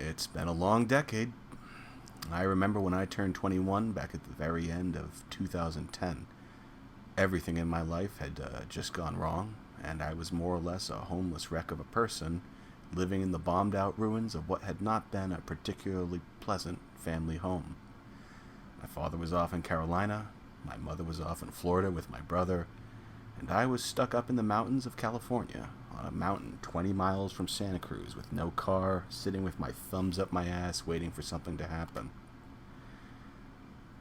It's been a long decade. I remember when I turned 21 back at the very end of 2010. Everything in my life had just gone wrong, and I was more or less a homeless wreck of a person living in the bombed out ruins of what had not been a particularly pleasant family home. My father was off in Carolina, my mother was off in Florida with my brother, and I was stuck up in the mountains of California, on a mountain 20 miles from Santa Cruz with no car, sitting with my thumbs up my ass waiting for something to happen.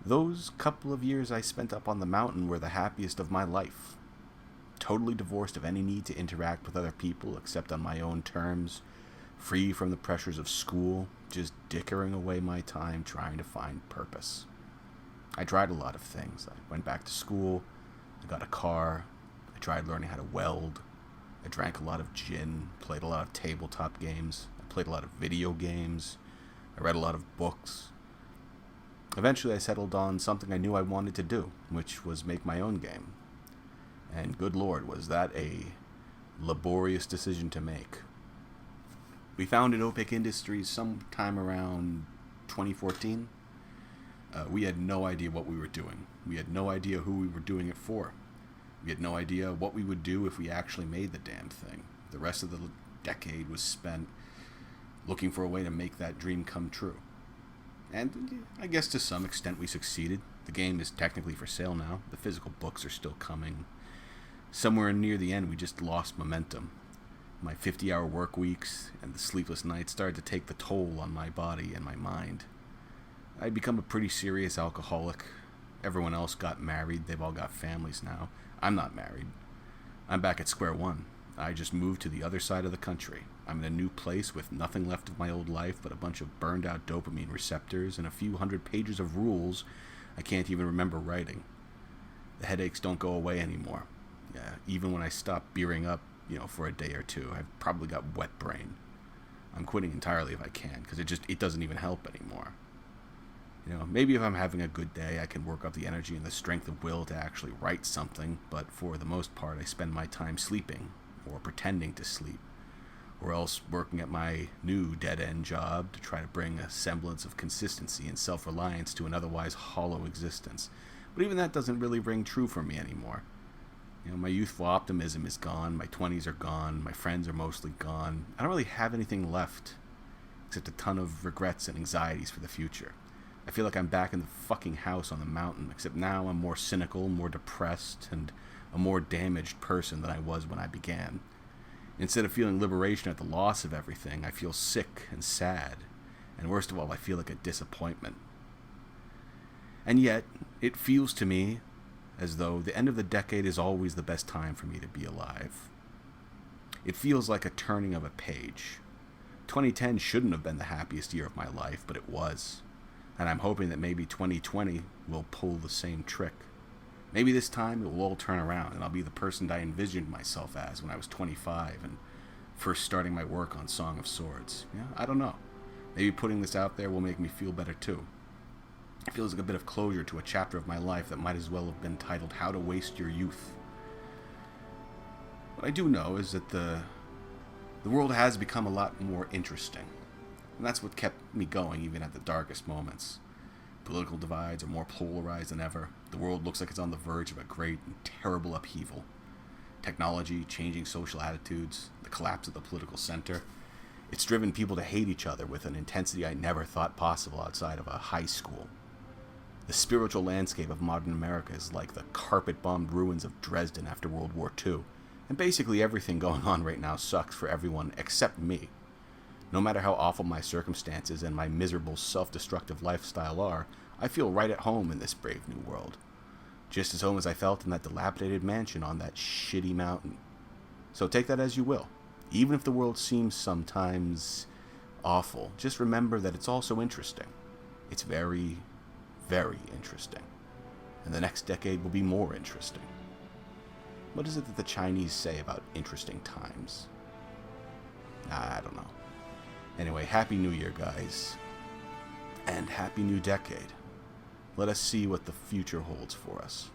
Those couple of years I spent up on the mountain were the happiest of my life. Totally divorced of any need to interact with other people except on my own terms, free from the pressures of school, just dickering away my time trying to find purpose. I tried a lot of things. I went back to school, I got a car, I tried learning how to weld, I drank a lot of gin, played a lot of tabletop games, I played a lot of video games, I read a lot of books. Eventually I settled on something I knew I wanted to do, which was make my own game. And good lord, was that a laborious decision to make. We founded Opaque Industries sometime around 2014. We had no idea what we were doing. We had no idea who we were doing it for. We had no idea what we would do if we actually made the damn thing. The rest of the decade was spent looking for a way to make that dream come true. And I guess to some extent we succeeded. The game is technically for sale now. The physical books are still coming. Somewhere near the end we just lost momentum. My 50-hour work weeks and the sleepless nights started to take the toll on my body and my mind. I'd become a pretty serious alcoholic. Everyone else got married. They've all got families now. I'm not married. I'm back at square one. I just moved to the other side of the country. I'm in a new place with nothing left of my old life but a bunch of burned out dopamine receptors and a few hundred pages of rules I can't even remember writing. The headaches don't go away anymore. Yeah, even when I stop beering up, for a day or two, I've probably got wet brain. I'm quitting entirely if I can, because it doesn't even help anymore. Maybe if I'm having a good day, I can work up the energy and the strength of will to actually write something, but for the most part, I spend my time sleeping, or pretending to sleep, or else working at my new dead-end job to try to bring a semblance of consistency and self-reliance to an otherwise hollow existence. But even that doesn't really ring true for me anymore. My youthful optimism is gone, my 20s are gone, my friends are mostly gone. I don't really have anything left, except a ton of regrets and anxieties for the future. I feel like I'm back in the fucking house on the mountain, except now I'm more cynical, more depressed, and a more damaged person than I was when I began. Instead of feeling liberation at the loss of everything, I feel sick and sad, and worst of all, I feel like a disappointment. And yet, it feels to me as though the end of the decade is always the best time for me to be alive. It feels like a turning of a page. 2010 shouldn't have been the happiest year of my life, but it was. And I'm hoping that maybe 2020 will pull the same trick. Maybe this time it will all turn around and I'll be the person I envisioned myself as when I was 25 and first starting my work on Song of Swords. I don't know. Maybe putting this out there will make me feel better too. It feels like a bit of closure to a chapter of my life that might as well have been titled How to Waste Your Youth. What I do know is that the world has become a lot more interesting. And that's what kept me going even at the darkest moments. Political divides are more polarized than ever. The world looks like it's on the verge of a great and terrible upheaval. Technology, changing social attitudes, the collapse of the political center. It's driven people to hate each other with an intensity I never thought possible outside of a high school. The spiritual landscape of modern America is like the carpet-bombed ruins of Dresden after World War II. And basically everything going on right now sucks for everyone except me. No matter how awful my circumstances and my miserable self-destructive lifestyle are, I feel right at home in this brave new world. Just as home as I felt in that dilapidated mansion on that shitty mountain. So take that as you will. Even if the world seems sometimes awful, just remember that it's also interesting. It's very, very interesting. And the next decade will be more interesting. What is it that the Chinese say about interesting times? I don't know. Anyway, Happy New Year, guys. And Happy New Decade. Let us see what the future holds for us.